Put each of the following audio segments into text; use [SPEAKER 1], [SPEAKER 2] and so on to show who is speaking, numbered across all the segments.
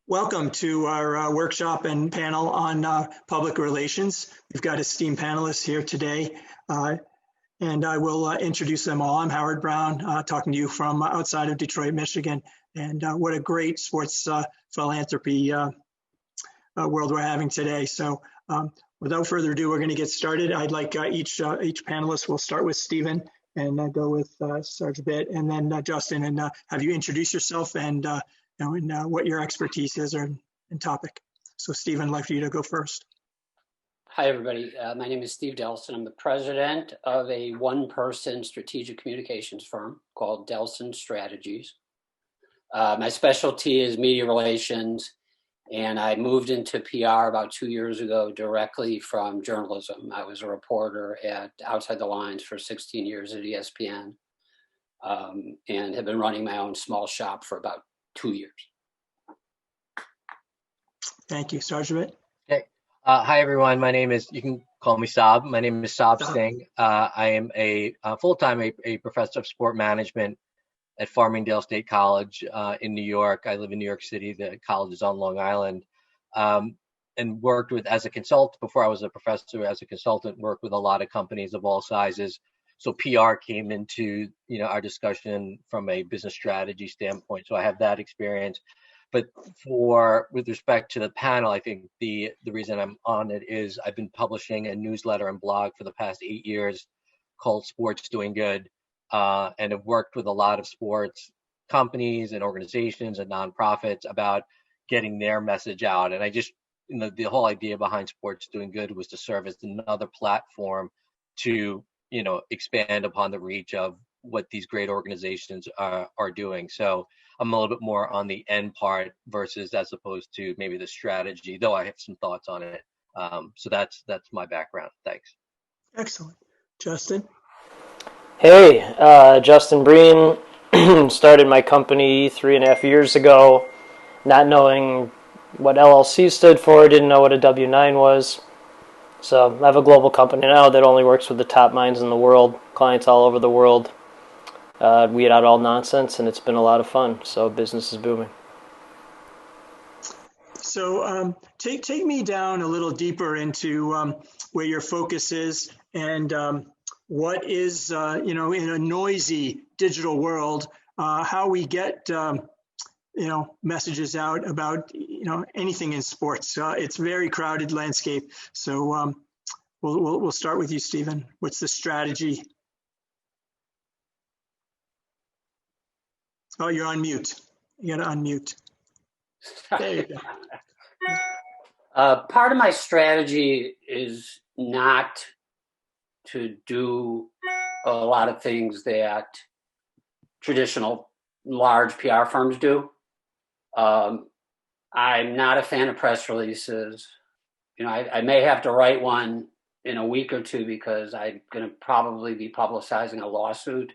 [SPEAKER 1] Welcome to our workshop and panel on public relations. We've got esteemed panelists here today, and I will introduce them all. I'm Howard Brown, talking to you from outside of Detroit, Michigan, and what a great sports philanthropy world we're having today. So without further ado, we're going to get started. I'd like each panelist, we'll start with Stephen and go with Sarge a bit, and then Justin, and have you introduce yourself and what your expertise is in topic. So Stephen, I'd like for you to go first.
[SPEAKER 2] Hi, everybody. My name is Steve Delson. I'm the president of a one-person strategic communications firm called Delson Strategies. My specialty is media relations, and I moved into PR about 2 years ago directly from journalism. I was a reporter at Outside the Lines for 16 years at ESPN, and have been running my own small shop for about 2 years.
[SPEAKER 1] Thank you. Sergeant.
[SPEAKER 3] Hey, hi everyone. My name is, you can call me Saab. My name is Saab Singh. I am a full-time a professor of sport management at Farmingdale State College in New York. I live in New York City. The college is on Long Island, and worked with, as a consultant, before I was a professor, as a consultant, worked with a lot of companies of all sizes. So PR came into, our discussion from a business strategy standpoint. So I have that experience. But with respect to the panel, I think the reason I'm on it is I've been publishing a newsletter and blog for the past 8 years called Sports Doing Good, and have worked with a lot of sports companies and organizations and nonprofits about getting their message out. And I just, the whole idea behind Sports Doing Good was to serve as another platform to expand upon the reach of what these great organizations are doing. So I'm a little bit more on the end part versus as opposed to maybe the strategy, though I have some thoughts on it. So that's my background. Thanks.
[SPEAKER 1] Excellent. Justin.
[SPEAKER 4] Hey, Justin Breen. Started my company 3.5 years ago, not knowing what LLC stood for, didn't know what a W-9 was. So I have a global company now that only works with the top minds in the world, clients all over the world. Weed out all nonsense, and it's been a lot of fun. So business is booming.
[SPEAKER 1] So take me down a little deeper into where your focus is and what is, in a noisy digital world, how we get, messages out about, anything in sports. It's a very crowded landscape. So we'll start with you, Stephen. What's the strategy? Oh, you're on mute. You got to unmute. There you
[SPEAKER 2] go. Part of my strategy is not to do a lot of things that traditional large PR firms do. I'm not a fan of press releases. I may have to write one in a week or two because I'm going to probably be publicizing a lawsuit.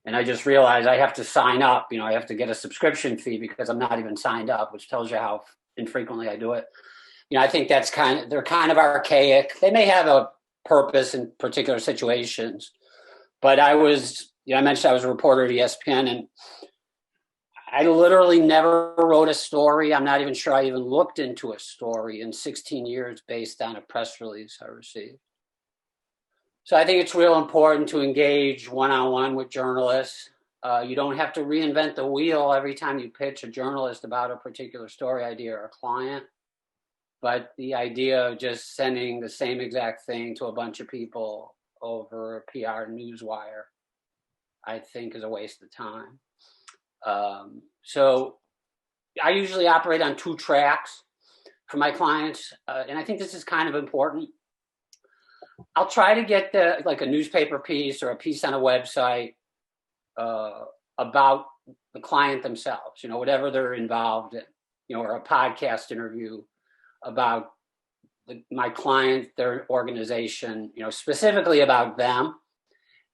[SPEAKER 2] And I just realized I have to sign up. I have to get a subscription fee because I'm not even signed up, which tells you how infrequently I do it. I think they're kind of archaic. They may have a purpose in particular situations, but I mentioned I was a reporter at ESPN, and I literally never wrote a story. I'm not even sure I even looked into a story in 16 years based on a press release I received. So I think it's real important to engage one-on-one with journalists. You don't have to reinvent the wheel every time you pitch a journalist about a particular story idea or a client. But the idea of just sending the same exact thing to a bunch of people over a PR newswire, I think, is a waste of time. So I usually operate on 2 tracks for my clients, and I think this is kind of important. I'll try to get a newspaper piece or a piece on a website about the client themselves, whatever they're involved in, or a podcast interview about my client, their organization, specifically about them.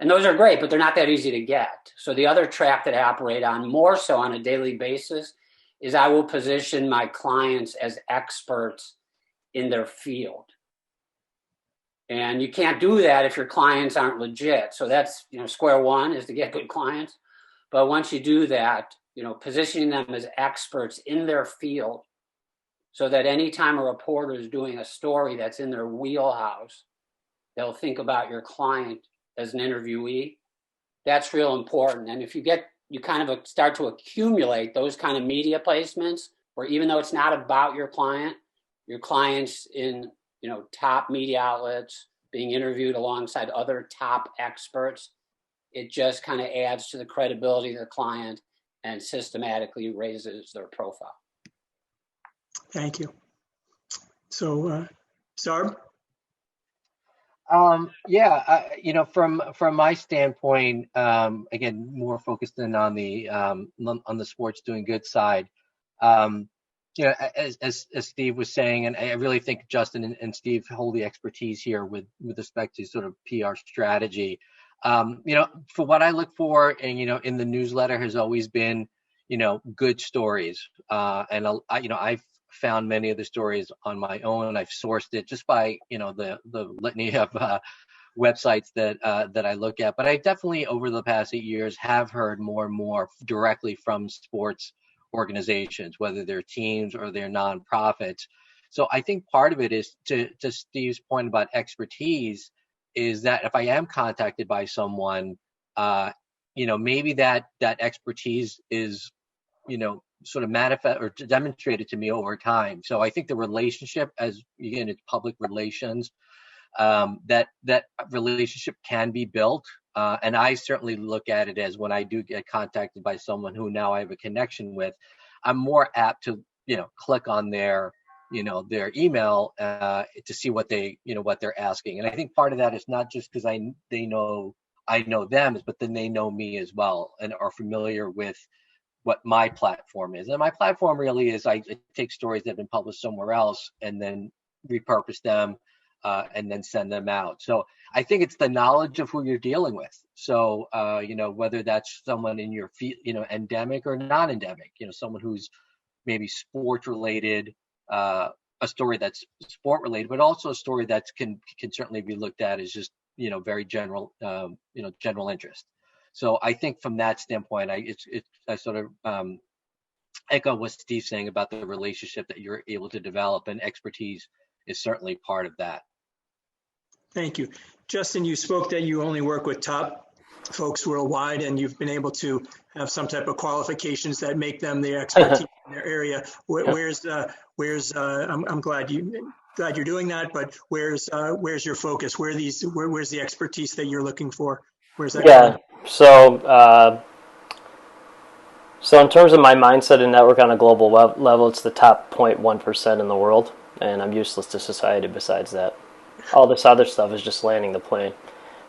[SPEAKER 2] And those are great, but they're not that easy to get. So the other track that I operate on, more so on a daily basis, is I will position my clients as experts in their field. And you can't do that if your clients aren't legit. So that's, square one is to get good clients. But once you do that, positioning them as experts in their field, so that anytime a reporter is doing a story that's in their wheelhouse, they'll think about your client as an interviewee. That's real important. And if you kind of start to accumulate those kind of media placements, where even though it's not about your client's in, top media outlets, being interviewed alongside other top experts, it just kind of adds to the credibility of the client and systematically raises their profile.
[SPEAKER 1] Thank you. So, Sarb?
[SPEAKER 3] From my standpoint, again, more focused in on the sports doing good side. As Steve was saying, and I really think Justin and Steve hold the expertise here with respect to sort of PR strategy. For what I look for, and in the newsletter has always been, good stories. And I've found many of the stories on my own. I've sourced it just by the litany of websites that I look at. But I definitely, over the past 8 years, have heard more and more directly from sports organizations, whether they're teams or they're nonprofits. So I think part of it is, to Steve's point about expertise, is that if I am contacted by someone, maybe that expertise is, sort of manifest or demonstrated to me over time. So I think the relationship, as again, it's public relations, that relationship can be built. And I certainly look at it as, when I do get contacted by someone who now I have a connection with, I'm more apt to, click on their email to see what they're asking. And I think part of that is not just because I know them, but then they know me as well and are familiar with what my platform is. And my platform really is, I take stories that have been published somewhere else and then repurpose them and then send them out. So I think it's the knowledge of who you're dealing with. So, whether that's someone in your field, endemic or non-endemic, someone who's maybe sport related, a story that's sport related, but also a story that can certainly be looked at as just, very general, general interest. So I think from that standpoint, I sort of echo what Steve's saying about the relationship that you're able to develop, and expertise is certainly part of that.
[SPEAKER 1] Thank you. Justin, you spoke that you only work with top folks worldwide, and you've been able to have some type of qualifications that make them the expertise in their area. I'm glad you're doing that, but where's your focus? Where's the expertise that you're looking for? Where's that?
[SPEAKER 4] Yeah. So in terms of my mindset and network on a global level, it's the top 0.1% in the world, and I'm useless to society besides that. All this other stuff is just landing the plane.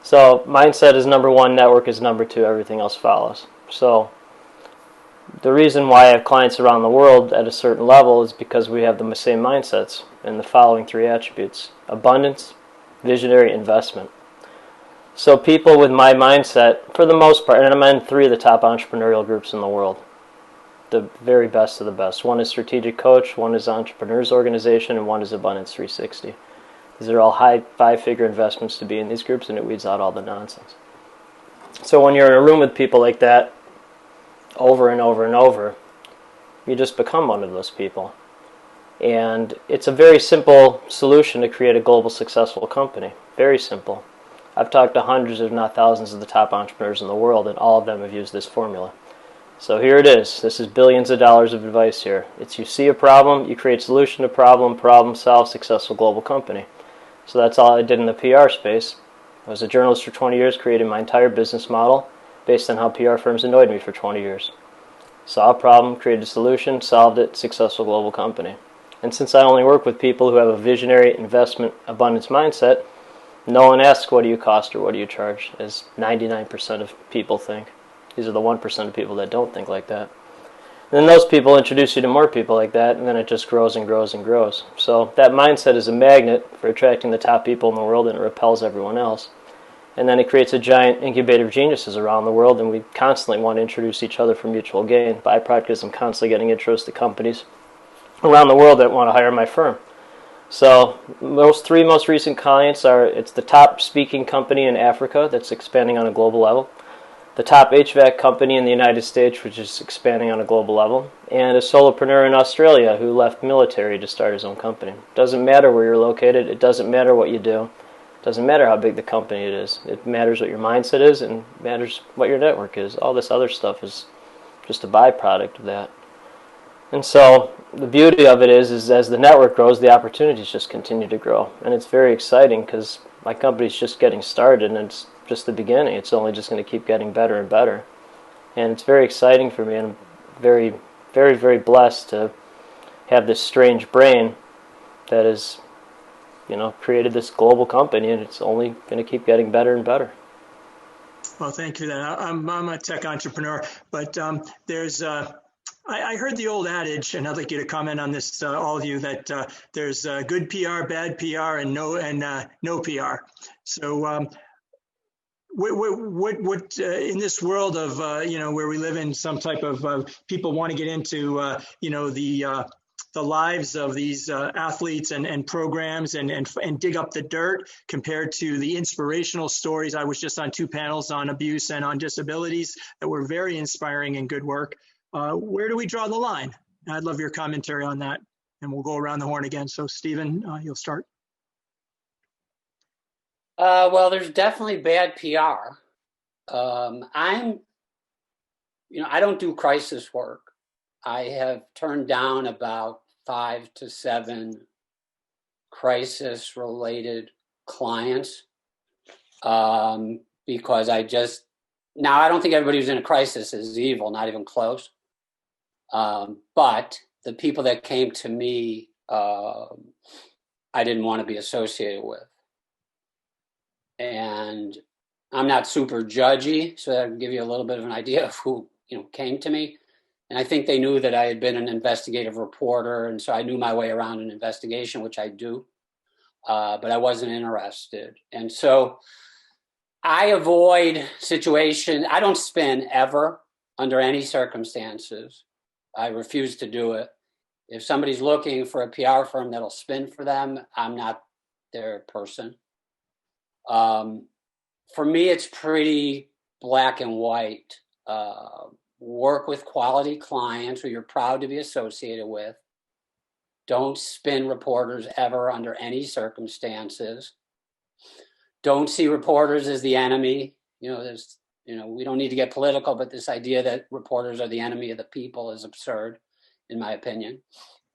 [SPEAKER 4] So mindset is number one, network is number two, everything else follows. So the reason why I have clients around the world at a certain level is because we have the same mindsets and the following three attributes: abundance, visionary, investment. So people with my mindset, for the most part, and I'm in three of the top entrepreneurial groups in the world, the very best of the best. One is Strategic Coach, one is Entrepreneurs Organization, and one is Abundance 360. These are all high five-figure investments to be in these groups, and it weeds out all the nonsense. So when you're in a room with people like that, over and over and over, you just become one of those people. And it's a very simple solution to create a global successful company. Very simple. I've talked to hundreds, if not thousands, of the top entrepreneurs in the world, and all of them have used this formula. So here it is. This is billions of dollars of advice here. It's, you see a problem, you create solution to problem solve, successful global company. So that's all I did in the PR space. I was a journalist for 20 years, created my entire business model based on how PR firms annoyed me for 20 years. Saw a problem, created a solution, solved it, successful global company. And since I only work with people who have a visionary, investment, abundance mindset, no one asks what do you cost or what do you charge, as 99% of people think. These are the 1% of people that don't think like that. And then those people introduce you to more people like that, and then it just grows and grows and grows. So that mindset is a magnet for attracting the top people in the world, and it repels everyone else. And then it creates a giant incubator of geniuses around the world, and we constantly want to introduce each other for mutual gain. Byproduct is I'm constantly getting intros to companies around the world that want to hire my firm. So three most recent clients are, it's the top speaking company in Africa that's expanding on a global level. the top HVAC company in the United States, which is expanding on a global level, and a solopreneur in Australia who left military to start his own company. Doesn't matter where you're located. It doesn't matter what you do. It doesn't matter how big the company it is. It matters what your mindset is, and it matters what your network is. All this other stuff is just a byproduct of that. And so the beauty of it is as the network grows, the opportunities just continue to grow. And it's very exciting because my company's just getting started, and it's just the beginning. It's only just going to keep getting better and better. And it's very exciting for me, and I'm very, very, very blessed to have this strange brain that has, created this global company, and it's only going to keep getting better and better.
[SPEAKER 1] Well, thank you for that. I'm a tech entrepreneur, but I heard the old adage, and I'd like you to comment on this, all of you, that there's good PR, bad PR, and no PR. So, what in this world of where we live in, some type of people want to get into the lives of these athletes and programs and dig up the dirt compared to the inspirational stories. I was just on 2 panels on abuse and on disabilities that were very inspiring and good work. Where do we draw the line? I'd love your commentary on that, and we'll go around the horn again. So Stephen, you'll start.
[SPEAKER 2] Well, there's definitely bad PR. I don't do crisis work. I have turned down about 5 to 7 crisis-related clients because I don't think everybody who's in a crisis is evil, not even close. But the people that came to me, I didn't want to be associated with. And I'm not super judgy, so that can give you a little bit of an idea of who came to me. And I think they knew that I had been an investigative reporter, and so I knew my way around an investigation, which I do, but I wasn't interested. And so I avoid situations. I don't spin ever under any circumstances. I refuse to do it. If somebody's looking for a PR firm that'll spin for them, I'm not their person. For me, it's pretty black and white. Work with quality clients who you're proud to be associated with. Don't spin reporters ever under any circumstances. Don't see reporters as the enemy. We don't need to get political, but this idea that reporters are the enemy of the people is absurd, in my opinion.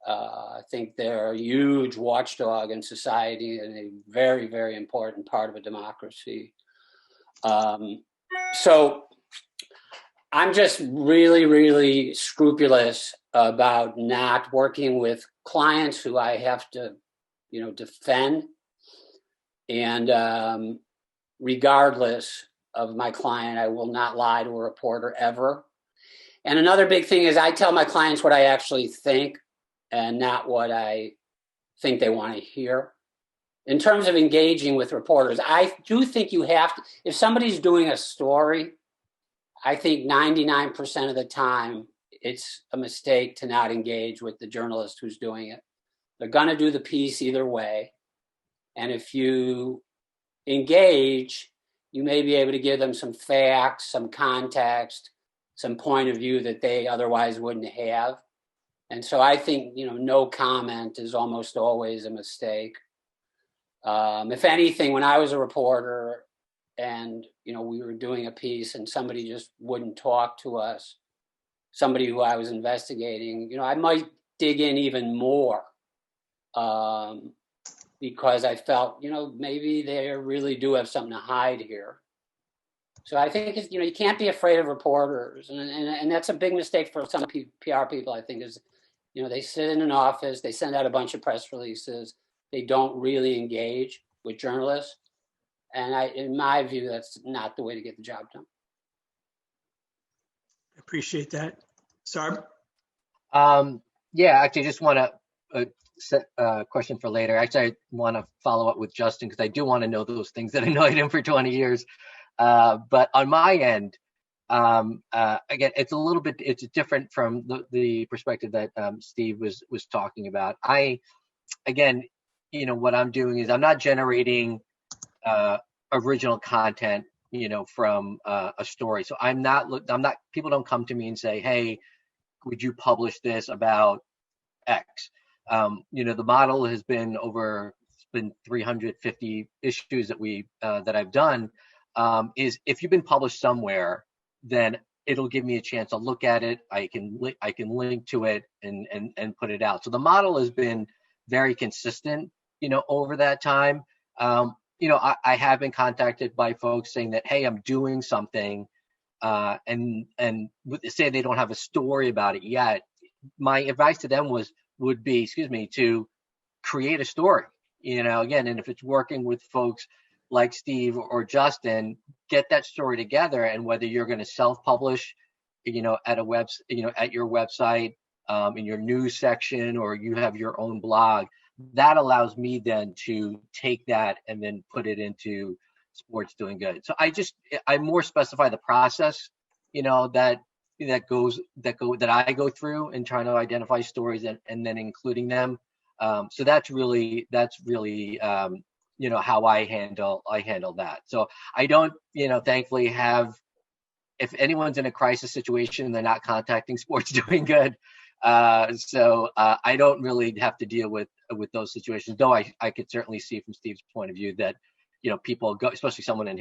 [SPEAKER 2] I think they're a huge watchdog in society and a very, very important part of a democracy. So I'm just really, really scrupulous about not working with clients who I have to, defend. And regardless of my client, I will not lie to a reporter ever. And another big thing is I tell my clients what I actually think and not what I think they want to hear. In terms of engaging with reporters, I do think you have to, if somebody's doing a story, I think 99% of the time it's a mistake to not engage with the journalist who's doing it. They're going to do the piece either way. And if you engage, you may be able to give them some facts, some context, some point of view that they otherwise wouldn't have. And so I think, no comment is almost always a mistake. If anything, when I was a reporter and, we were doing a piece and somebody just wouldn't talk to us, somebody who I was investigating, I might dig in even more because I felt, maybe they really do have something to hide here. So I think, you can't be afraid of reporters. And that's a big mistake for some PR people, I think, is, they sit in an office, they send out a bunch of press releases, they don't really engage with journalists. And in my view, that's not the way to get the job done.
[SPEAKER 1] Appreciate that. Sarb?
[SPEAKER 3] Yeah, actually, just want to set a question for later. Actually, I want to follow up with Justin because I do want to know those things that annoyed him for 20 years. But on my end, again, it's different from the perspective that Steve was talking about. What I'm doing is I'm not generating original content from a story. So I'm not, people don't come to me and say, hey, would you publish this about X? The model has been it's been 350 issues that I've done, is if you've been published somewhere, then it'll give me a chance to look at it. I can link to it and put it out. So the model has been very consistent, over that time. I have been contacted by folks saying that, hey, I'm doing something, and say they don't have a story about it yet. My advice to them would be, to create a story, again, and if it's working with folks like Steve or Justin, get that story together. And whether you're going to self-publish, at at your website, in your news section, or you have your own blog, that allows me then to take that and then put it into Sports Doing Good. So I more specify the process, that I go through in trying to identify stories and then including them. So that's really how I handle that. So I don't, thankfully have, if anyone's in a crisis situation, they're not contacting Sports Doing Good. So I don't really have to deal with those situations, though I could certainly see from Steve's point of view that, people go, especially someone in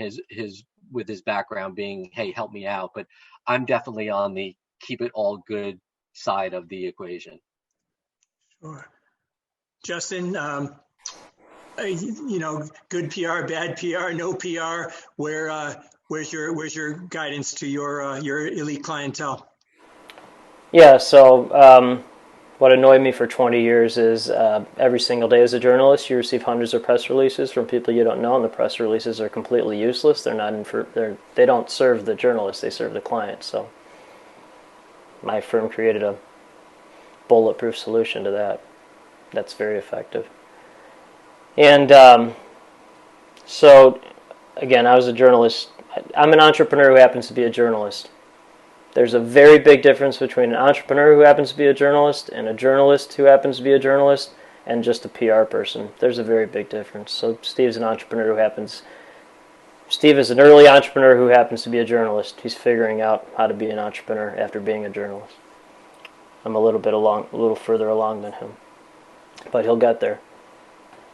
[SPEAKER 3] with his background, being, hey, help me out. But I'm definitely on the keep it all good side of the equation.
[SPEAKER 1] Sure. Justin, good PR, bad PR, no PR. Where's your guidance to your elite clientele?
[SPEAKER 4] Yeah, so what annoyed me for 20 years is every single day as a journalist, you receive hundreds of press releases from people you don't know, and the press releases are completely useless. They don't serve the journalist, they serve the client. So my firm created a bulletproof solution to that. That's very effective. And so, again, I was a journalist. I'm an entrepreneur who happens to be a journalist. There's a very big difference between an entrepreneur who happens to be a journalist and a journalist who happens to be a journalist and just a PR person. There's a very big difference. So Steve is an early entrepreneur who happens to be a journalist. He's figuring out how to be an entrepreneur after being a journalist. I'm a little further along than him, but he'll get there.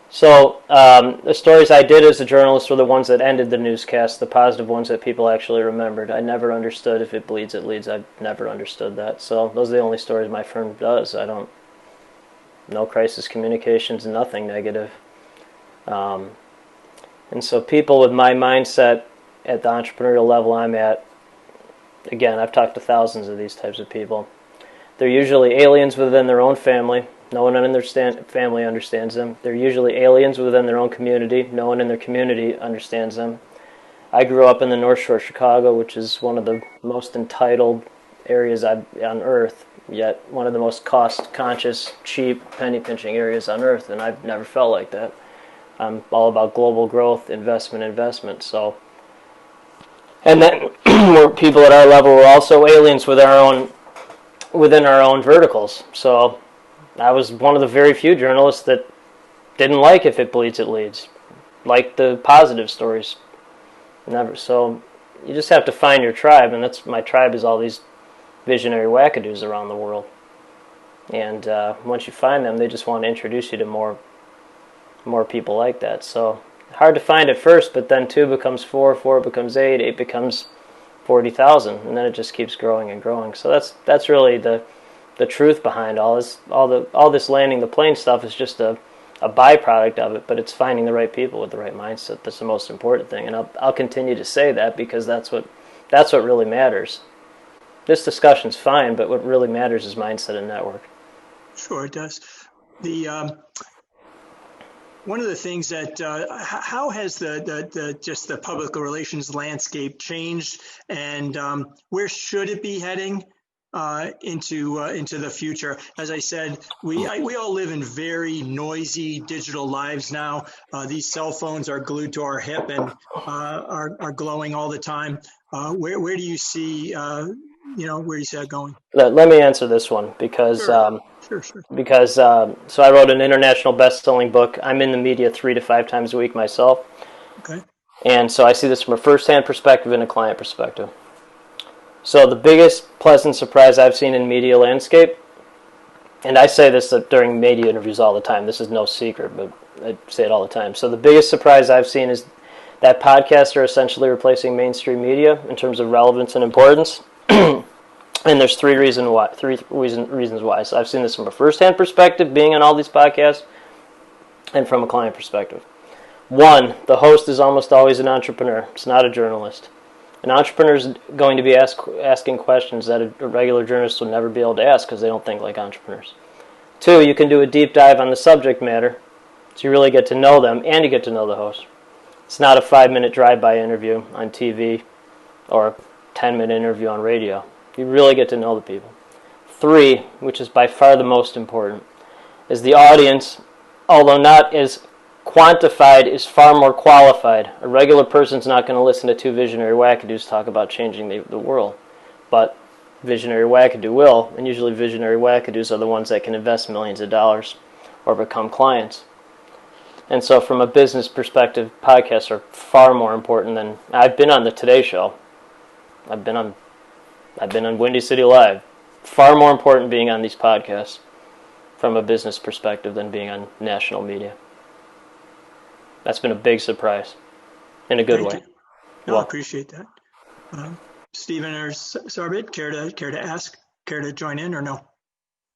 [SPEAKER 4] So the stories I did as a journalist were the ones that ended the newscast, the positive ones that people actually remembered. I never understood if it bleeds, it leads. I've never understood that. So those are the only stories my firm does. No crisis communications, nothing negative. And so people with my mindset at the entrepreneurial level I'm at, again, I've talked to thousands of these types of people. They're usually aliens within their own family. No one in their family understands them. They're usually aliens within their own community. No one in their community understands them. I grew up in the North Shore of Chicago, which is one of the most entitled areas on earth, yet one of the most cost-conscious, cheap, penny-pinching areas on earth, and I've never felt like that. I'm all about global growth, investment. So, and then people at our level were also aliens within our own verticals. So I was one of the very few journalists that didn't like if it bleeds, it leads. Like the positive stories. Never. So you just have to find your tribe, and my tribe is all these visionary wackadoos around the world. And once you find them, they just want to introduce you to more people like that. So hard to find at first, but then 2 becomes 4, 4 becomes 8, 8 becomes 40,000, and then it just keeps growing and growing. So that's really the truth behind all this. All this landing the plane stuff is just a byproduct of it, but it's finding the right people with the right mindset that's the most important thing. And I'll continue to say that because that's what really matters. This discussion's fine, but what really matters is mindset and network.
[SPEAKER 1] Sure, it does. One of the things that how has the public relations landscape changed, and where should it be heading into the future? As I said, we all live in very noisy digital lives now. These cell phones are glued to our hip and are glowing all the time. Where do you see where do you see that going?
[SPEAKER 4] Let me answer this one because
[SPEAKER 1] Sure.
[SPEAKER 4] Because so I wrote an international best-selling book. I'm in the media 3 to 5 times a week myself.
[SPEAKER 1] Okay.
[SPEAKER 4] And so I see this from a first-hand perspective and a client perspective. So the biggest pleasant surprise I've seen in media landscape, and I say this during media interviews all the time, this is no secret, but I say it all the time. So the biggest surprise I've seen is that podcasts are essentially replacing mainstream media in terms of relevance and importance. And there's three reasons why. So I've seen this from a first-hand perspective, being on all these podcasts, and from a client perspective. One, the host is almost always an entrepreneur. It's not a journalist. An entrepreneur is going to be asking questions that a regular journalist will never be able to ask because they don't think like entrepreneurs. Two, you can do a deep dive on the subject matter, so you really get to know them and you get to know the host. It's not a 5-minute drive-by interview on TV or a 10-minute interview on radio. You really get to know the people. Three, which is by far the most important, is the audience, although not as quantified, is far more qualified. A regular person's not going to listen to two visionary wackadoos talk about changing the world. But visionary wackadoo will, and usually visionary wackadoos are the ones that can invest millions of dollars or become clients. And so from a business perspective, podcasts are far more important than... I've been on the Today Show. I've been on Windy City Live. Far more important being on these podcasts from a business perspective than being on national media. That's been a big surprise in a good way.
[SPEAKER 1] Thank you. No, I appreciate that. Stephen or Sarbit, care to join in or no?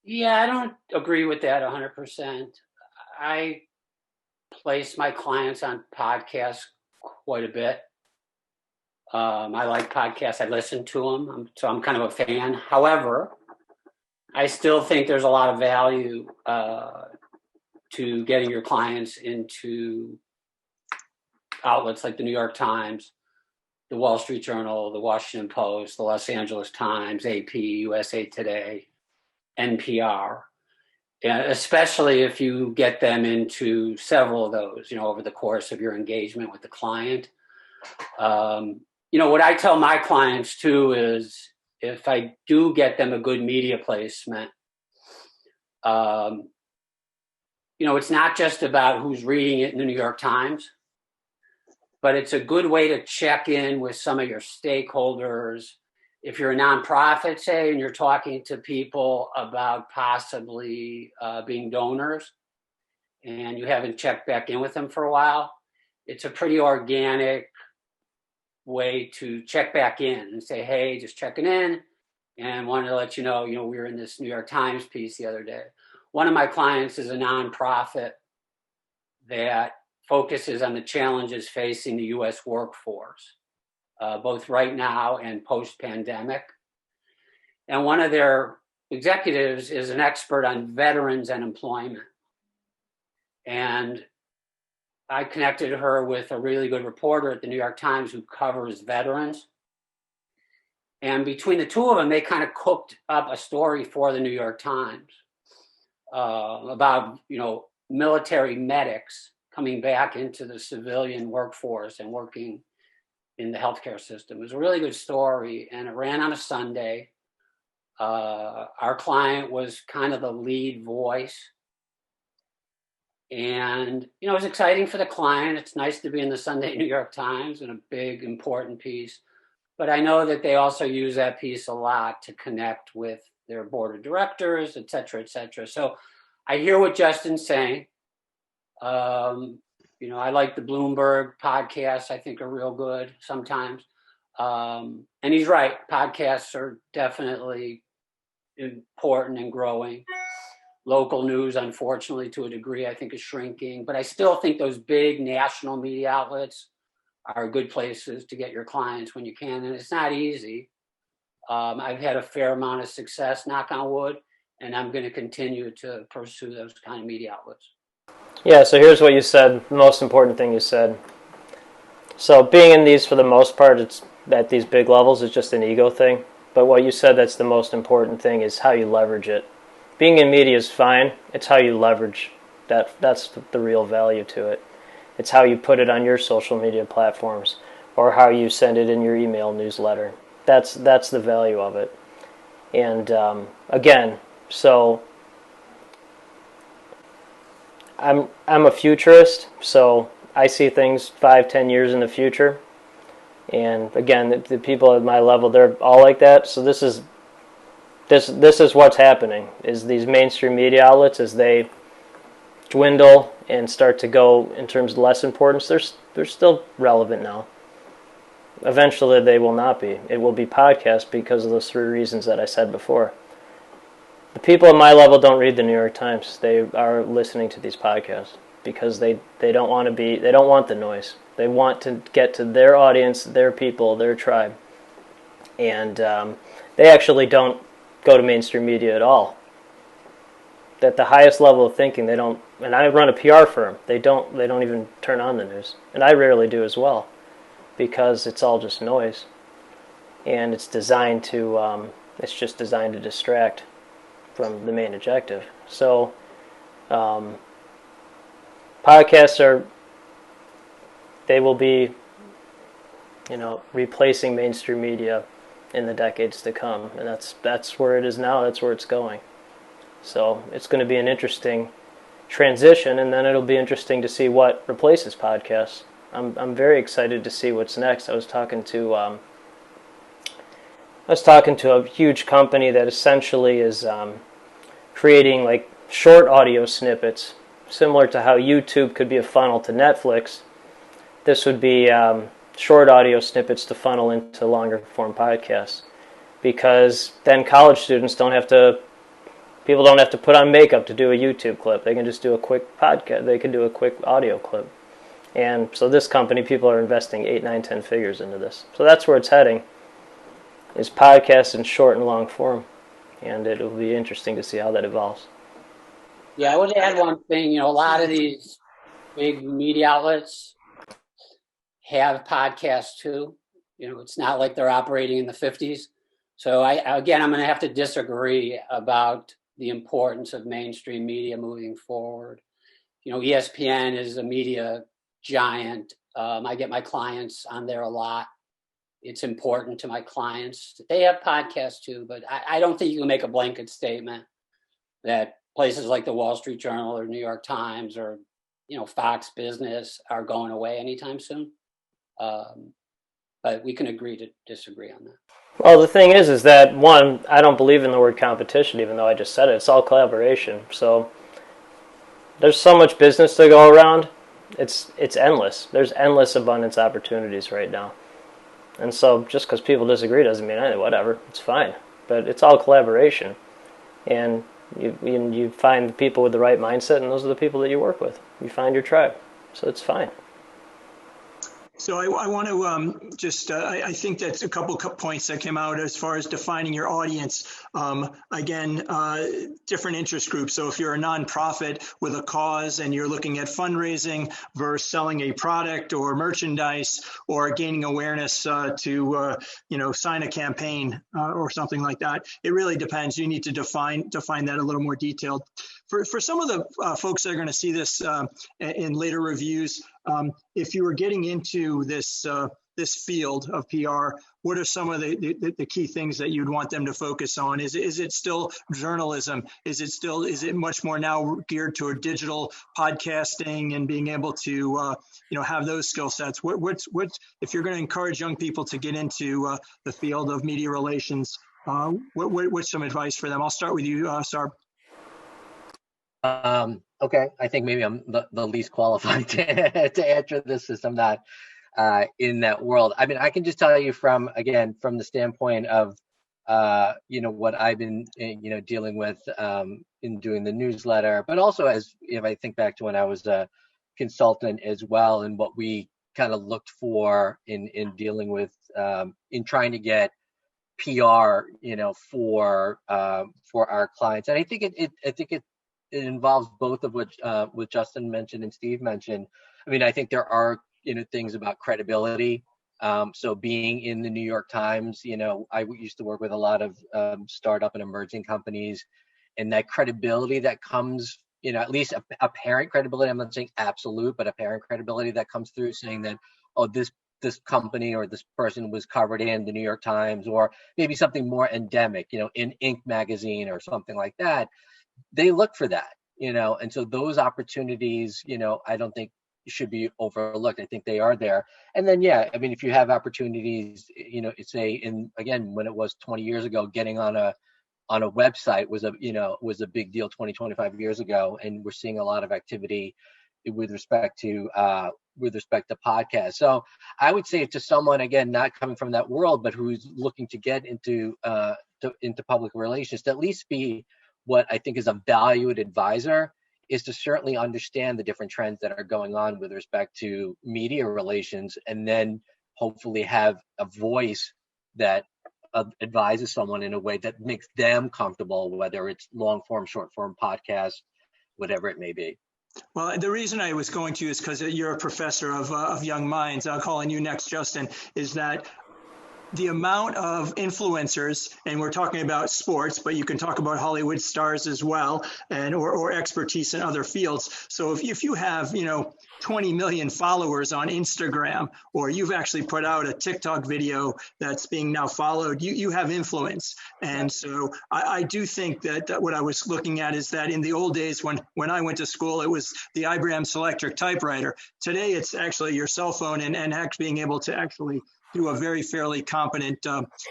[SPEAKER 2] Yeah, I don't agree with that 100%. I place my clients on podcasts quite a bit. I like podcasts. I listen to them, so I'm kind of a fan. However, I still think there's a lot of value to getting your clients into outlets like the New York Times, the Wall Street Journal, the Washington Post, the Los Angeles Times, AP, USA Today, NPR, and especially if you get them into several of those, over the course of your engagement with the client. What I tell my clients too is if I do get them a good media placement, it's not just about who's reading it in the New York Times, but it's a good way to check in with some of your stakeholders. If you're a nonprofit, say, and you're talking to people about possibly being donors and you haven't checked back in with them for a while, it's a pretty organic way to check back in and say, hey, just checking in and wanted to let you know, we were in this New York Times piece the other day. One of my clients is a nonprofit that focuses on the challenges facing the U.S. workforce, both right now and post-pandemic. And one of their executives is an expert on veterans and employment. And I connected her with a really good reporter at the New York Times who covers veterans. And between the two of them, they kind of cooked up a story for the New York Times about, military medics coming back into the civilian workforce and working in the healthcare system. It was a really good story, and it ran on a Sunday. Our client was kind of the lead voice. And, it was exciting for the client. It's nice to be in the Sunday New York Times and a big, important piece. But I know that they also use that piece a lot to connect with their board of directors, et cetera, et cetera. So I hear what Justin's saying. I like the Bloomberg podcasts. I think are real good sometimes. And he's right. Podcasts are definitely important and growing. Local news, unfortunately, to a degree, I think is shrinking. But I still think those big national media outlets are good places to get your clients when you can. And it's not easy. I've had a fair amount of success, knock on wood, and I'm going to continue to pursue those kind of media outlets.
[SPEAKER 4] Yeah, so here's what you said, the most important thing you said. So being in these for the most part, it's at these big levels, is just an ego thing. But what you said that's the most important thing is how you leverage it. Being in media is fine. It's how you leverage that. That's the real value to it. It's how you put it on your social media platforms or how you send it in your email newsletter. That's the value of it. And again, so I'm a futurist, so I see things 5-10 years in the future. And again, the people at my level, they're all like that. So this is what's happening, is these mainstream media outlets, as they dwindle and start to go in terms of less importance, they're still relevant now. Eventually they will not be. It will be podcasts because of those 3 reasons that I said before. The people at my level don't read the New York Times. They are listening to these podcasts because they don't want the noise. They want to get to their audience, their people, their tribe. And they actually don't go to mainstream media at all. At the highest level of thinking, they don't. And I run a PR firm. They don't even turn on the news, and I rarely do as well, because it's all just noise, and it's designed to. It's just designed to distract from the main objective. So, podcasts they will be, replacing mainstream media in the decades to come, and that's where it is now. That's where it's going. So it's going to be an interesting transition, and then it'll be interesting to see what replaces podcasts. I'm very excited to see what's next. I was talking to a huge company that essentially is creating like short audio snippets, similar to how YouTube could be a funnel to Netflix. This would be short audio snippets to funnel into longer form podcasts, because then college students people don't have to put on makeup to do a YouTube clip. They can just do a quick podcast. They can do a quick audio clip. And so this company, people are investing 8, 9, 10 figures into this. So that's where it's heading, is podcasts in short and long form. And it'll be interesting to see how that evolves.
[SPEAKER 2] Yeah, I would add one thing. A lot of these big media outlets have podcasts too. It's not like they're operating in the 50s. So I'm going to have to disagree about the importance of mainstream media moving forward. ESPN is a media giant. I get my clients on there a lot. It's important to my clients. They have podcasts too, but I don't think you can make a blanket statement that places like the Wall Street Journal or New York Times or, Fox Business are going away anytime soon. But we can agree to disagree on that.
[SPEAKER 4] Well, the thing is that, one, I don't believe in the word competition, even though I just said it. It's all collaboration. So there's so much business to go around. It's endless. There's endless abundance opportunities right now. And so just because people disagree doesn't mean anything. Whatever. It's fine. But it's all collaboration. And you find the people with the right mindset, and those are the people that you work with. You find your tribe. So it's fine.
[SPEAKER 1] So I want to I think that's a couple points that came out as far as defining your audience. Again, different interest groups. So if you're a nonprofit with a cause and you're looking at fundraising versus selling a product or merchandise or gaining awareness to sign a campaign or something like that, it really depends. You need to define that a little more detailed. For some of the folks that are going to see this in later reviews, if you were getting into this field of PR, what are some of the key things that you'd want them to focus on? Is it still journalism? Is it much more now geared toward digital podcasting and being able to have those skill sets? What if you're going to encourage young people to get into the field of media relations? What's some advice for them? I'll start with you, Sarb.
[SPEAKER 3] Okay, I think maybe I'm the least qualified to answer this, since I'm not in that world. I mean, I can just tell you from the standpoint of what I've been dealing with in doing the newsletter, but also as if I think back to when I was a consultant as well, and what we kind of looked for in dealing with in trying to get PR for our clients. And I think it involves both of which what Justin mentioned and Steve mentioned. I mean, I think there are things about credibility. So being in the New York Times, I used to work with a lot of startup and emerging companies, and that credibility that comes, at least apparent credibility. I'm not saying absolute, but apparent credibility that comes through saying that, oh, this company or this person was covered in the New York Times, or maybe something more endemic, in Inc. magazine or something like that. They look for that, and so those opportunities, I don't think, should be overlooked. I think they are there. And then, yeah, I mean, if you have opportunities, say when it was 20 years ago, getting on a website was a big deal 25 years ago, and we're seeing a lot of activity with respect to podcasts. So I would say to someone, again, not coming from that world, but who's looking to get into public relations, to at least be what I think is a valued advisor, is to certainly understand the different trends that are going on with respect to media relations, and then hopefully have a voice that advises someone in a way that makes them comfortable, whether it's long form, short form podcast, whatever it may be.
[SPEAKER 1] Well, the reason I was going to is because you're a professor of young minds. I'm calling you next, Justin, is that the amount of influencers, and we're talking about sports, but you can talk about Hollywood stars as well, and or expertise in other fields. So if you have 20 million followers on Instagram, or you've actually put out a TikTok video that's being now followed, you have influence. And so I do think that what I was looking at is that in the old days when I went to school, it was the Abrams Selectric typewriter. Today, it's actually your cell phone and actually being able to actually do a very fairly competent,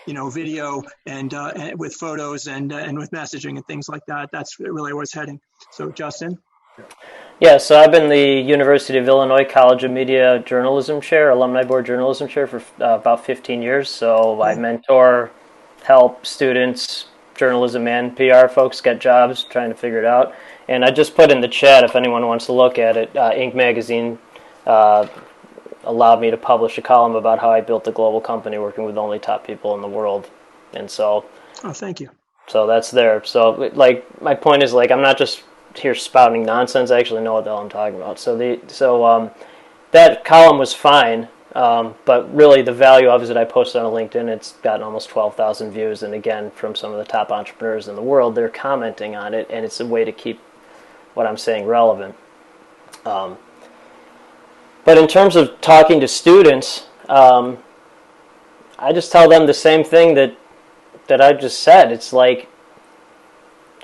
[SPEAKER 1] video and with photos and with messaging and things like that. That's really where it's heading. So, Justin?
[SPEAKER 4] Yeah, so I've been the University of Illinois College of Media Journalism Chair, Alumni Board Journalism Chair for about 15 years. So I mentor, help students, journalism and PR folks get jobs, trying to figure it out. And I just put in the chat, if anyone wants to look at it, Inc. magazine allowed me to publish a column about how I built a global company working with only top people in the world. And so...
[SPEAKER 1] Oh, thank you.
[SPEAKER 4] So that's there. So, my point is, I'm not just here spouting nonsense. I actually know what the hell I'm talking about. So that column was fine, but really the value of it is that I posted on LinkedIn. It's gotten almost 12,000 views, and again, from some of the top entrepreneurs in the world, they're commenting on it, and it's a way to keep what I'm saying relevant. But in terms of talking to students, I just tell them the same thing that I just said. It's like,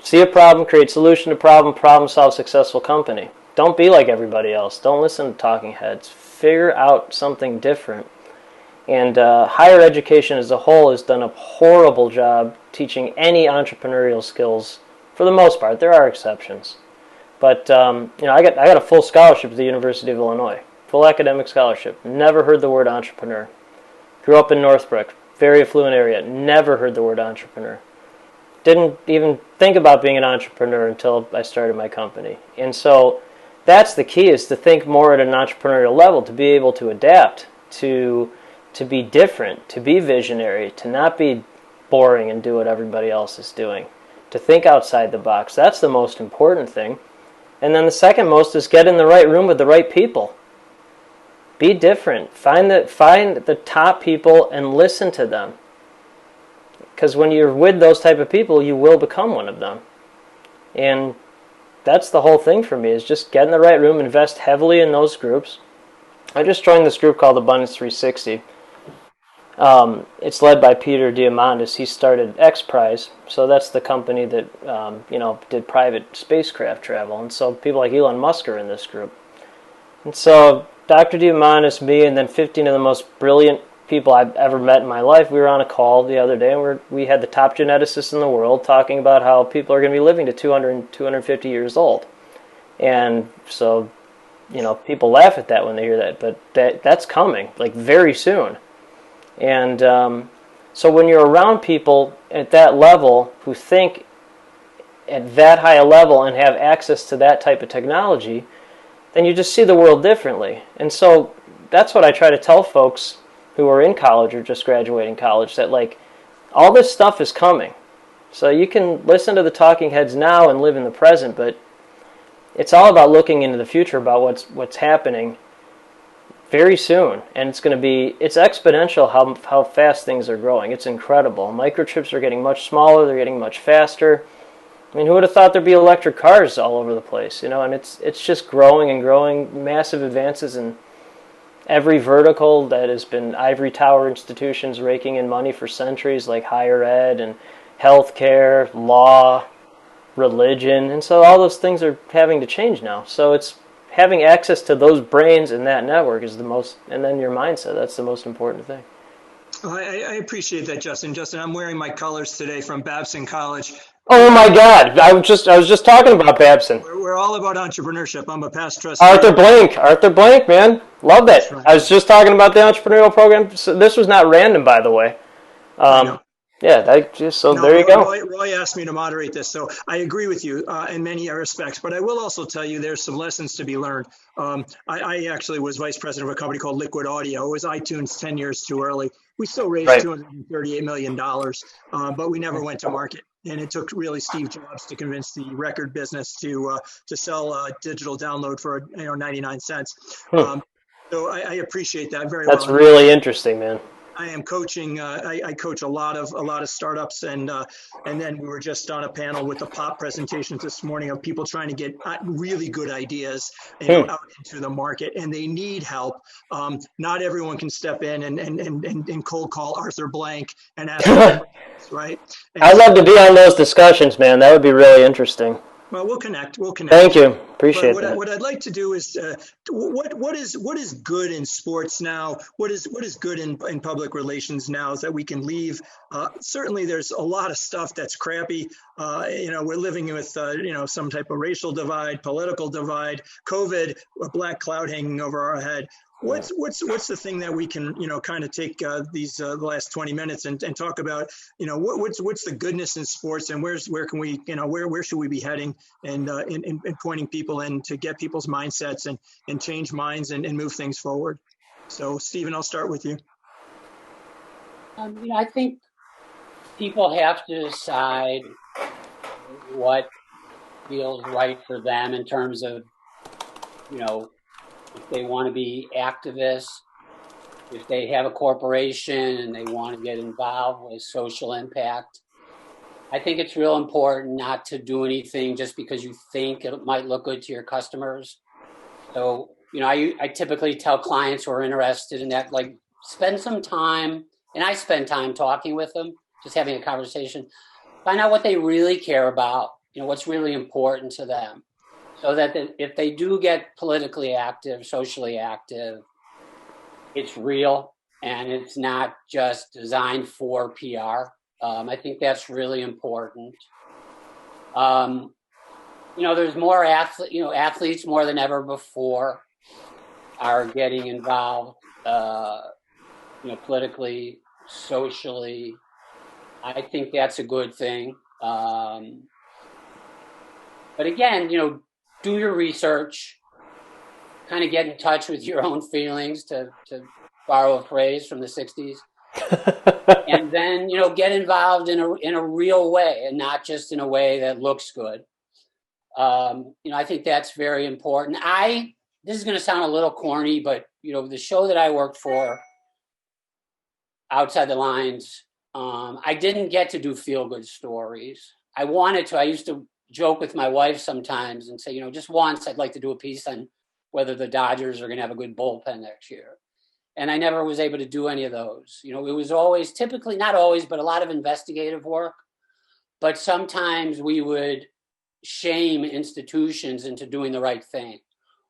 [SPEAKER 4] see a problem, create solution to problem solve, successful company. Don't be like everybody else. Don't listen to talking heads. Figure out something different. And higher education as a whole has done a horrible job teaching any entrepreneurial skills for the most part. There are exceptions. But I got a full scholarship at the University of Illinois. Full academic scholarship. Never heard the word entrepreneur. Grew up in Northbrook, very affluent area. Never heard the word entrepreneur. Didn't even think about being an entrepreneur until I started my company. And so that's the key, is to think more at an entrepreneurial level, to be able to adapt, to be different, to be visionary, to not be boring and do what everybody else is doing, to think outside the box. That's the most important thing. And then the second most is get in the right room with the right people. Be different. Find the top people and listen to them. Because when you're with those type of people, you will become one of them. And that's the whole thing for me, is just get in the right room, invest heavily in those groups. I just joined this group called Abundance 360. It's led by Peter Diamandis. He started X Prize, so that's the company that did private spacecraft travel. And so people like Elon Musk are in this group. And so Dr. Diamandis, me, and then 15 of the most brilliant people I've ever met in my life, we were on a call the other day, and we had the top geneticists in the world talking about how people are going to be living to 200 and 250 years old. And so, people laugh at that when they hear that, but that's coming, very soon. And so when you're around people at that level who think at that high a level and have access to that type of technology, then you just see the world differently. And so that's what I try to tell folks who are in college or just graduating college, that all this stuff is coming. So you can listen to the talking heads now and live in the present, but it's all about looking into the future, about what's happening very soon. And it's exponential how fast things are growing. It's incredible. Microchips are getting much smaller, they're getting much faster. I mean, who would have thought there'd be electric cars all over the place, and it's just growing and growing, massive advances in every vertical that has been ivory tower institutions raking in money for centuries, like higher ed and healthcare, law, religion, and so all those things are having to change now. So it's having access to those brains in that network is the most, and then your mindset, that's the most important thing.
[SPEAKER 1] I appreciate that, Justin. Justin, I'm wearing my colors today from Babson College.
[SPEAKER 4] Oh my God! I was just talking about Babson.
[SPEAKER 1] We're all about entrepreneurship. I'm a past trustee.
[SPEAKER 4] Arthur Blank, man, love that.
[SPEAKER 1] Right.
[SPEAKER 4] I was just talking about the entrepreneurial program. So this was not random, by the way. Yeah, there you go.
[SPEAKER 1] Roy asked me to moderate this, so I agree with you in many respects. But I will also tell you there's some lessons to be learned. I actually was vice president of a company called Liquid Audio. It was iTunes 10 years too early. We still raised $238 million, but we never went to market. And it took really Steve Jobs to convince the record business to sell a digital download for 99 cents. So I appreciate that very
[SPEAKER 4] That's
[SPEAKER 1] well.
[SPEAKER 4] really interesting, man.
[SPEAKER 1] I am coaching. I coach a lot of startups, and then we were just on a panel with the pop presentations this morning of people trying to get really good ideas out into the market, and they need help. Not everyone can step in and cold call Arthur Blank and ask him, right?
[SPEAKER 4] I'd love to be on those discussions, man. That would be really interesting.
[SPEAKER 1] Well, we'll connect.
[SPEAKER 4] Thank you. Appreciate that.
[SPEAKER 1] What I'd like to do is, what is good in sports now? What is good in public relations now is that we can leave. Certainly, there's a lot of stuff that's crappy. We're living with some type of racial divide, political divide, COVID, a black cloud hanging over our head. What's the thing that we can kind of take these the last 20 minutes and talk about what's the goodness in sports, and where can we where should we be heading, and pointing people in to get people's mindsets and change minds and move things forward. So Stephen, I'll start with you.
[SPEAKER 2] I think people have to decide what feels right for them in terms of if they want to be activists, if they have a corporation and they want to get involved with social impact. I think it's real important not to do anything just because you think it might look good to your customers. So, I typically tell clients who are interested in that, like, spend some time, and I spend time talking with them, just having a conversation, find out what they really care about, what's really important to them. So that if they do get politically active, socially active, it's real and it's not just designed for PR. I think that's really important. There's more athletes more than ever before are getting involved, politically, socially. I think that's a good thing. But again, do your research, kind of get in touch with your own feelings, to borrow a phrase from the 60s. And then, get involved in a real way and not just in a way that looks good. I think that's very important. This is going to sound a little corny, but, the show that I worked for, Outside the Lines, I didn't get to do feel-good stories. I wanted to. I used to joke with my wife sometimes and say, just once I'd like to do a piece on whether the Dodgers are going to have a good bullpen next year. And I never was able to do any of those. It was always, typically, not always, but a lot of investigative work. But sometimes we would shame institutions into doing the right thing,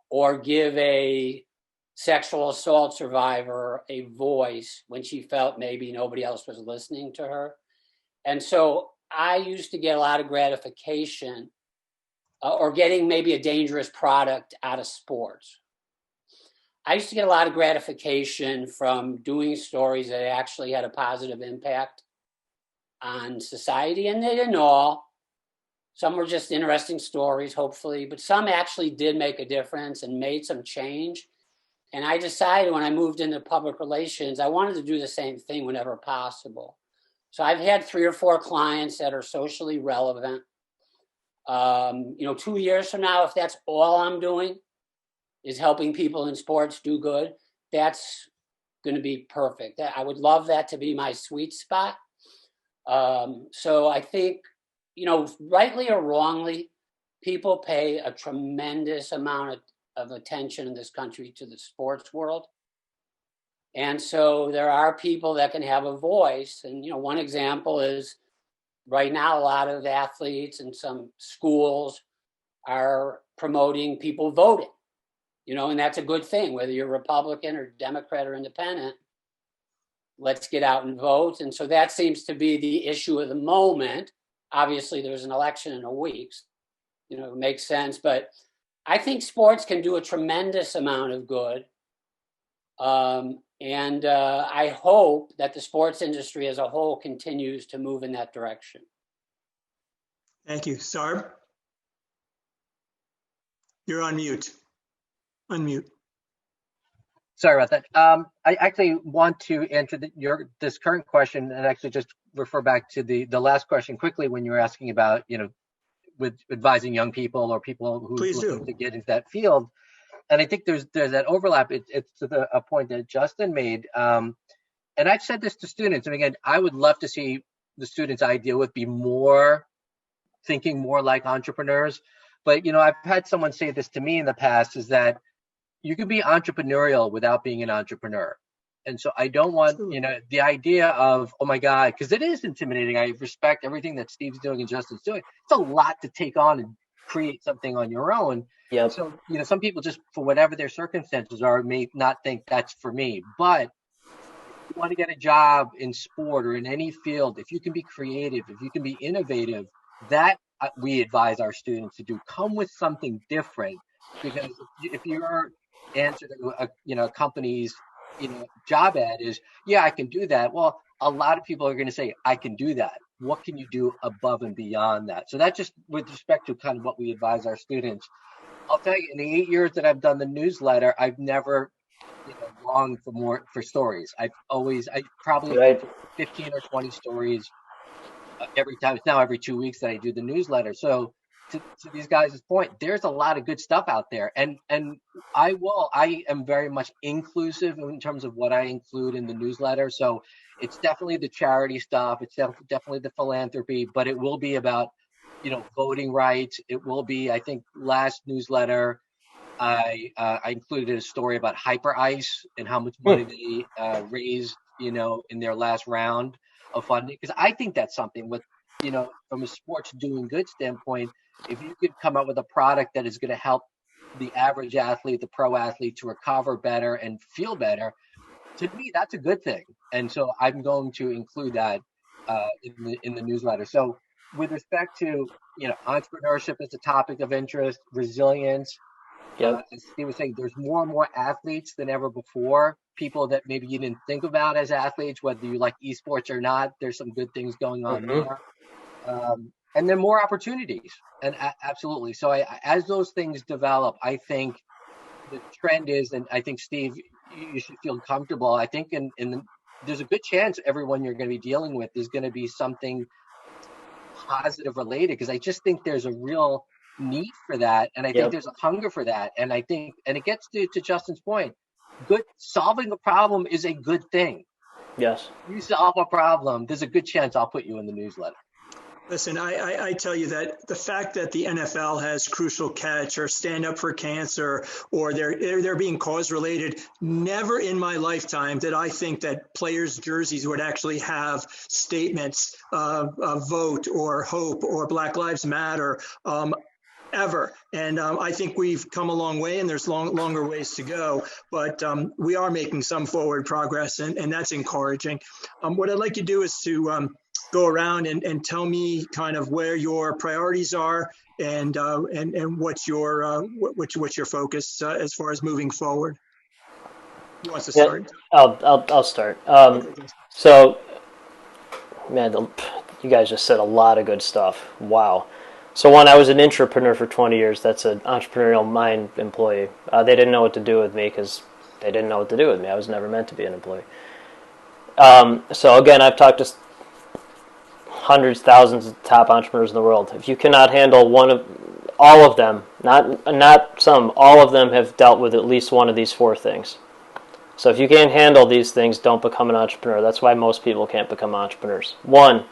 [SPEAKER 2] or give a sexual assault survivor a voice when she felt maybe nobody else was listening to her. And so I used to get a lot of gratification or getting maybe a dangerous product out of sports. I used to get a lot of gratification from doing stories that actually had a positive impact on society. And they didn't all. Some were just interesting stories, hopefully, but some actually did make a difference and made some change. And I decided when I moved into public relations, I wanted to do the same thing whenever possible. So I've had 3 or 4 clients that are socially relevant. 2 years from now, if that's all I'm doing is helping people in sports do good, that's going to be perfect. I would love that to be my sweet spot. So I think, rightly or wrongly, people pay a tremendous amount of attention in this country to the sports world. And so there are people that can have a voice. And, one example is right now, a lot of athletes and some schools are promoting people voting. and that's a good thing, whether you're Republican or Democrat or independent. Let's get out and vote. And so that seems to be the issue of the moment. Obviously, there's an election in a week. It makes sense. But I think sports can do a tremendous amount of good. And I hope that the sports industry as a whole continues to move in that direction.
[SPEAKER 1] Thank you. Sarb? You're on mute. Unmute.
[SPEAKER 3] Sorry about that. I actually want to answer this current question and actually just refer back to the last question quickly when you were asking about, with advising young people or people who looking to get into that field. And I think there's that overlap. It's to a point that Justin made. And I've said this to students. And again, I would love to see the students I deal with be thinking more like entrepreneurs. But, I've had someone say this to me in the past, is that you can be entrepreneurial without being an entrepreneur. And so I don't want, the idea of, oh my God, because it is intimidating. I respect everything that Steve's doing and Justin's doing. It's a lot to take on and create something on your own.
[SPEAKER 4] Yep.
[SPEAKER 3] So, some people just, for whatever their circumstances are, may not think that's for me. But if you want to get a job in sport or in any field, if you can be creative, if you can be innovative, that we advise our students to do. Come with something different, because if your answer to a company's job ad is, yeah, I can do that. Well, a lot of people are going to say, I can do that. What can you do above and beyond that? So that's just with respect to kind of what we advise our students. I'll tell you, in the 8 years that I've done the newsletter, I've never longed for stories. I probably
[SPEAKER 4] Right.
[SPEAKER 3] 15 or 20 stories every time. It's now every 2 weeks that I do the newsletter. So to these guys' point, there's a lot of good stuff out there. And I am very much inclusive in terms of what I include in the newsletter. So it's definitely the charity stuff. It's definitely the philanthropy, but it will be about, voting rights. It will be, I think last newsletter, I included a story about Hyper Ice and how much money they raised, in their last round of funding. Because I think that's something with, from a sports doing good standpoint, if you could come up with a product that is going to help the average athlete, the pro athlete, to recover better and feel better, to me, that's a good thing. And so I'm going to include that in the newsletter. So with respect to, entrepreneurship as a topic of interest, resilience,
[SPEAKER 4] Yep.
[SPEAKER 3] as Steve was saying, there's more and more athletes than ever before. People that maybe you didn't think about as athletes, whether you like esports or not, there's some good things going on there. And then more opportunities. And absolutely. So as those things develop, I think the trend is, and I think, Steve, you should feel comfortable. I think there's a good chance everyone you're going to be dealing with is going to be something positive related, because I just think there's a real need for that. And I think there's a hunger for that. And I think, and it gets to Justin's point, solving a problem is a good thing.
[SPEAKER 4] Yes.
[SPEAKER 3] You solve a problem, there's a good chance I'll put you in the newsletter.
[SPEAKER 1] Listen, I tell you that the fact that the NFL has Crucial Catch or Stand Up for Cancer, or they're being cause related, never in my lifetime did I think that players' jerseys would actually have statements of vote or hope or Black Lives Matter ever. And I think we've come a long way, and there's longer ways to go, but we are making some forward progress, and that's encouraging. What I'd like to do is to go around and tell me kind of where your priorities are and what's your focus as far as moving forward. Who wants to start?
[SPEAKER 4] I'll start.
[SPEAKER 1] Okay.
[SPEAKER 4] So, man, you guys just said a lot of good stuff. Wow. So one, I was an intrapreneur for 20 years. That's an entrepreneurial mind employee. They didn't know what to do with me because they didn't know what to do with me. I was never meant to be an employee. So again, I've talked to hundreds, thousands of top entrepreneurs in the world. If you cannot handle all of them, not some, all of them have dealt with at least one of these four things. So if you can't handle these things, don't become an entrepreneur. That's why most people can't become entrepreneurs. 1,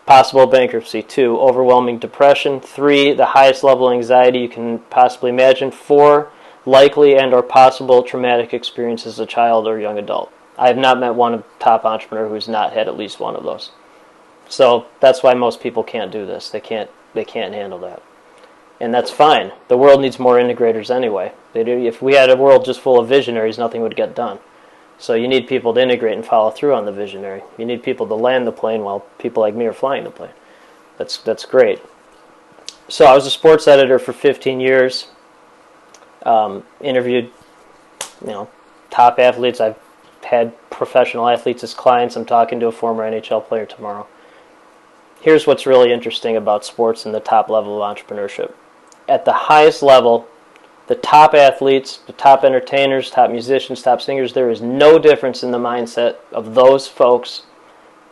[SPEAKER 4] possible bankruptcy. 2, overwhelming depression. 3, the highest level of anxiety you can possibly imagine. 4, likely and or possible traumatic experience as a child or young adult. I have not met one top entrepreneur who's not had at least one of those. So that's why most people can't do this. They can't handle that. And that's fine. The world needs more integrators anyway. If we had a world just full of visionaries, nothing would get done. So you need people to integrate and follow through on the visionary. You need people to land the plane while people like me are flying the plane. That's great. So I was a sports editor for 15 years. Interviewed, top athletes. I've had professional athletes as clients. I'm talking to a former NHL player tomorrow. Here's what's really interesting about sports and the top level of entrepreneurship. At the highest level, the top athletes, the top entertainers, top musicians, top singers, there is no difference in the mindset of those folks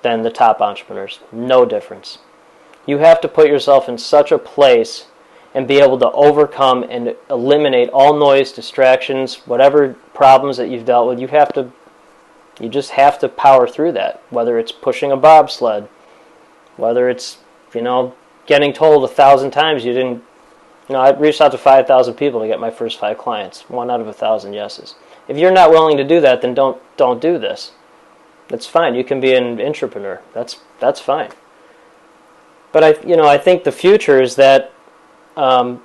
[SPEAKER 4] than the top entrepreneurs. No difference. You have to put yourself in such a place and be able to overcome and eliminate all noise, distractions, whatever problems that you've dealt with. You just have to power through that, whether it's pushing a bobsled, whether it's, getting told 1,000 times you didn't. I reached out to 5,000 people to get my first 5 clients, 1 out of 1,000 yeses. If you're not willing to do that, then don't do this. That's fine. You can be an entrepreneur. That's fine. But I think the future is that, my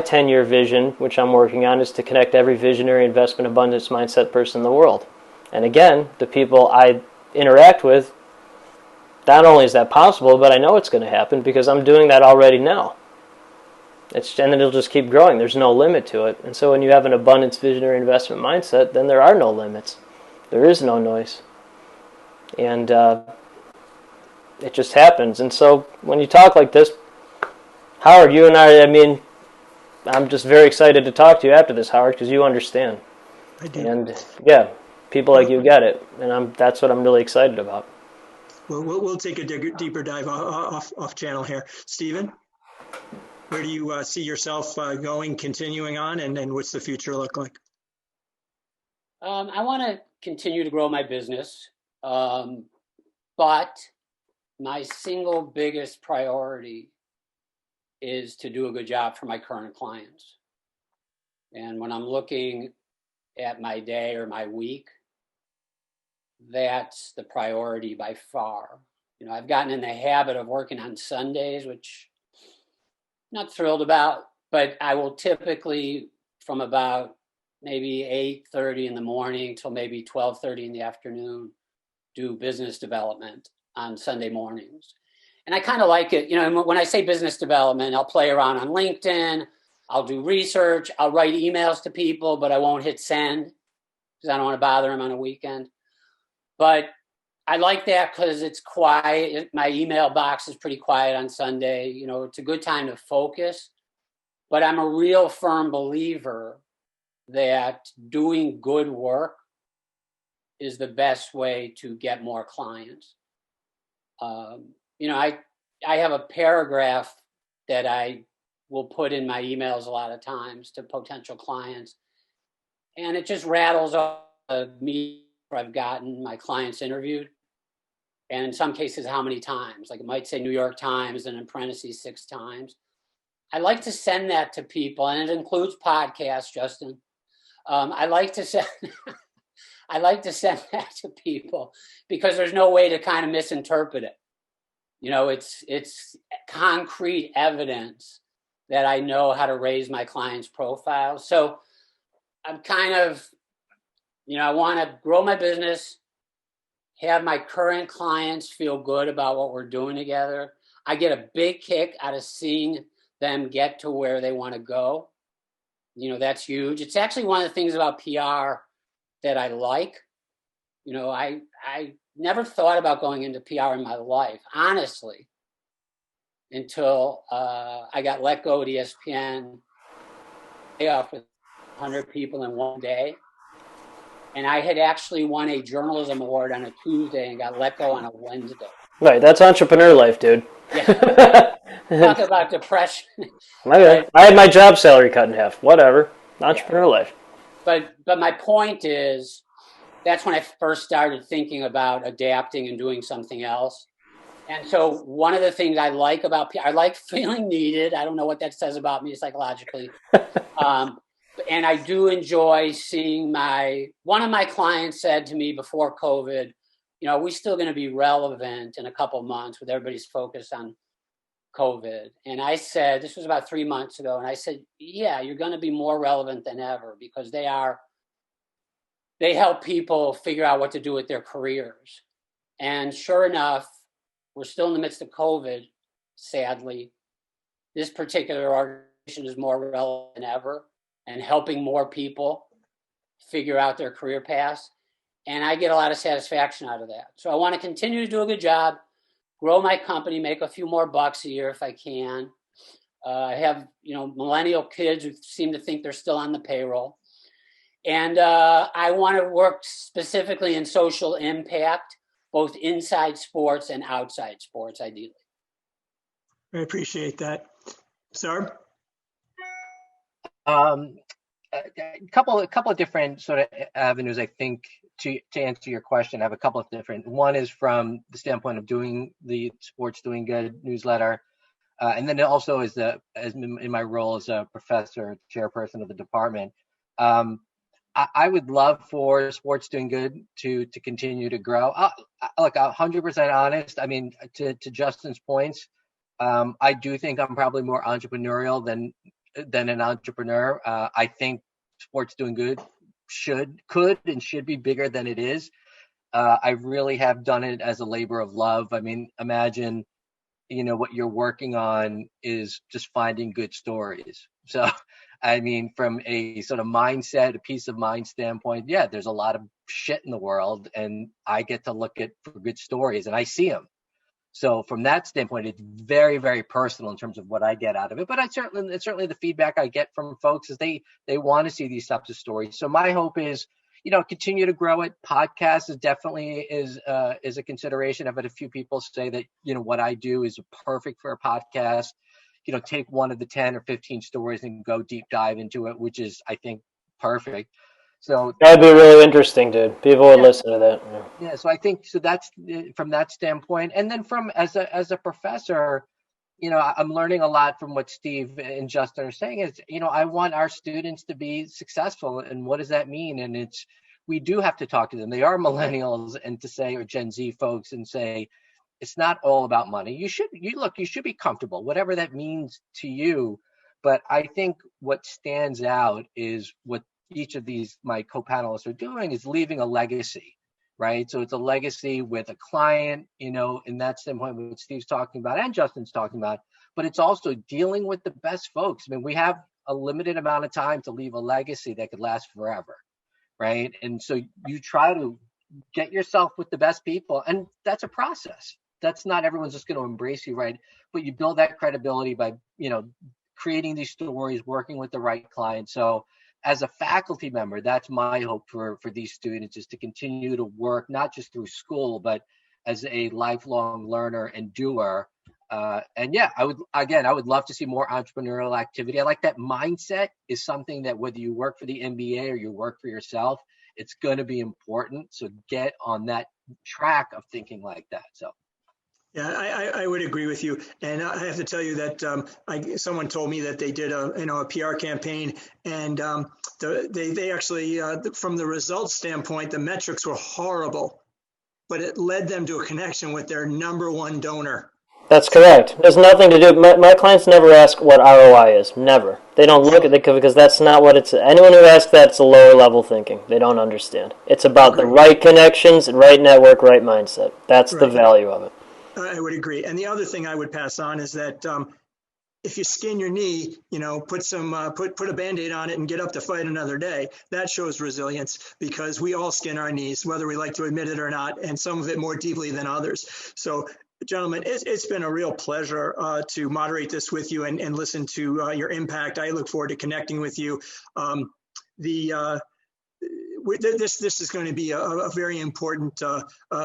[SPEAKER 4] 10-year vision, which I'm working on, is to connect every visionary, investment, abundance mindset person in the world. And again, the people I interact with, not only is that possible, but I know it's going to happen because I'm doing that already now. And then it'll just keep growing. There's no limit to it. And so when you have an abundance, visionary, investment mindset, then there are no limits. There is no noise. And it just happens. And so when you talk like this, Howard, you and I'm just very excited to talk to you after this, Howard, because you understand.
[SPEAKER 1] I do.
[SPEAKER 4] And yeah, people like you get it. And that's what I'm really excited about.
[SPEAKER 1] Well, we'll take a deeper dive off channel here. Stephen, where do you see yourself going, continuing on, and what's the future look like?
[SPEAKER 2] I want to continue to grow my business, but my single biggest priority is to do a good job for my current clients. And when I'm looking at my day or my week, that's the priority by far. I've gotten in the habit of working on Sundays, which I'm not thrilled about, but I will typically from about maybe 8:30 in the morning till maybe 12:30 in the afternoon do business development on Sunday mornings. And I kind of like it. When I say business development, I'll play around on LinkedIn, I'll do research, I'll write emails to people, but I won't hit send because I don't want to bother them on a weekend. But I like that because it's quiet. My email box is pretty quiet on Sunday. It's a good time to focus. But I'm a real firm believer that doing good work is the best way to get more clients. I have a paragraph that I will put in my emails a lot of times to potential clients, and it just rattles off the meetings I've gotten my clients interviewed, and in some cases how many times. Like it might say New York Times and in parentheses 6 times. I like to send that to people, and it includes podcasts, Justin. I like to send that to people because there's no way to kind of misinterpret it. It's concrete evidence that I know how to raise my clients' profiles. So I'm kind of, I want to grow my business, have my current clients feel good about what we're doing together. I get a big kick out of seeing them get to where they want to go. That's huge. It's actually one of the things about PR that I like. I never thought about going into PR in my life, honestly, until I got let go at ESPN, layoff with 100 people in one day. And I had actually won a journalism award on a Tuesday and got let go on a Wednesday.
[SPEAKER 4] Right, that's entrepreneur life, dude.
[SPEAKER 2] Yeah. Talk about depression.
[SPEAKER 4] Okay. I had my job salary cut in half. Whatever. Entrepreneur life.
[SPEAKER 2] But my point is, that's when I first started thinking about adapting and doing something else. And so one of the things I like about PR, I like feeling needed. I don't know what that says about me psychologically. And I do enjoy seeing one of my clients said to me before COVID, are we still going to be relevant in a couple of months with everybody's focus on COVID. And I said, this was about 3 months ago, and I said, yeah, you're going to be more relevant than ever, because they help people figure out what to do with their careers. And sure enough, we're still in the midst of COVID, sadly. This particular organization is more relevant than ever and helping more people figure out their career paths. And I get a lot of satisfaction out of that. So I want to continue to do a good job, grow my company, make a few more bucks a year if I can. I have, millennial kids who seem to think they're still on the payroll. And I want to work specifically in social impact, both inside sports and outside sports, ideally.
[SPEAKER 1] I appreciate that. Sarb?
[SPEAKER 3] A couple of different sort of avenues, I think, to answer your question. I have a couple of different. One is from the standpoint of doing the Sports Doing Good newsletter, and then also as in my role as a professor, chairperson of the department. I would love for Sports Doing Good to continue to grow. Look, 100% honest. I mean, to Justin's points, I do think I'm probably more entrepreneurial than an entrepreneur. I think Sports Doing Good could and should be bigger than it is. I really have done it as a labor of love. I mean, imagine, what you're working on is just finding good stories. So, I mean, from a sort of mindset, a peace of mind standpoint, yeah, there's a lot of shit in the world, and I get to look for good stories, and I see them. So from that standpoint, it's very, very personal in terms of what I get out of it. But it's certainly the feedback I get from folks is they want to see these types of stories. So my hope is, continue to grow it. Podcast is definitely is a consideration. I've had a few people say that, what I do is perfect for a podcast. Take one of the 10 or 15 stories and go deep dive into it, which is, I think, perfect. So
[SPEAKER 4] that'd be really interesting, dude. People would listen to that.
[SPEAKER 3] Yeah. So I think that's from that standpoint, and then from as a professor, I'm learning a lot from what Steve and Justin are saying. Is I want our students to be successful, and what does that mean? And we do have to talk to them. They are millennials, and to say, or Gen Z folks, and say it's not all about money. You should be comfortable, whatever that means to you. But I think what stands out is what each of these my co-panelists are doing is leaving a legacy, right? So it's a legacy with a client, in that standpoint, what Steve's talking about and Justin's talking about, but it's also dealing with the best folks. I mean, we have a limited amount of time to leave a legacy that could last forever, right? And so you try to get yourself with the best people, and that's a process. That's not everyone's just going to embrace you, right? But you build that credibility by, creating these stories, working with the right client. So as a faculty member, that's my hope for these students, is to continue to work, not just through school, but as a lifelong learner and doer. And yeah, I would love to see more entrepreneurial activity. I like that mindset is something that whether you work for the MBA or you work for yourself, it's going to be important. So get on that track of thinking like that. So.
[SPEAKER 1] Yeah, I would agree with you, and I have to tell you that someone told me that they did a PR campaign, and they actually from the results standpoint, the metrics were horrible, but it led them to a connection with their number one donor.
[SPEAKER 4] That's correct. There's nothing to do. My clients never ask what ROI is. Never. They don't look at it because that's not what it's. Anyone who asks that, it's a lower level thinking. They don't understand. It's about the right connections, right network, right mindset. That's the value of it.
[SPEAKER 1] I would agree. And the other thing I would pass on is that if you skin your knee, put a Band-Aid on it and get up to fight another day. That shows resilience, because we all skin our knees, whether we like to admit it or not, and some of it more deeply than others. So, gentlemen, it's been a real pleasure to moderate this with you and listen to your impact. I look forward to connecting with you. This is going to be a very important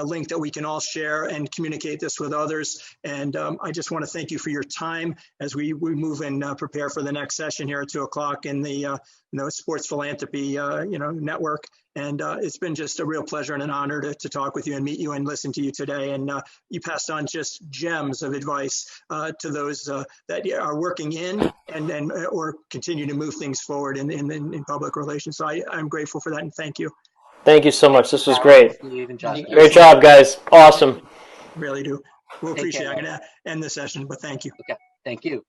[SPEAKER 1] link that we can all share and communicate this with others. And I just want to thank you for your time as we move and prepare for the next session here at 2:00 in the Sports Philanthropy network. And it's been just a real pleasure and an honor to talk with you and meet you and listen to you today. And you passed on just gems of advice to those that are working in and or continue to move things forward in public relations. So I'm grateful for that, and thank you.
[SPEAKER 4] Thank you so much. This was great. Great job, guys. Awesome.
[SPEAKER 1] Really do. We'll
[SPEAKER 3] Take
[SPEAKER 1] appreciate it.
[SPEAKER 3] care.
[SPEAKER 1] I'm going to end the session, but thank you.
[SPEAKER 3] Okay. Thank you.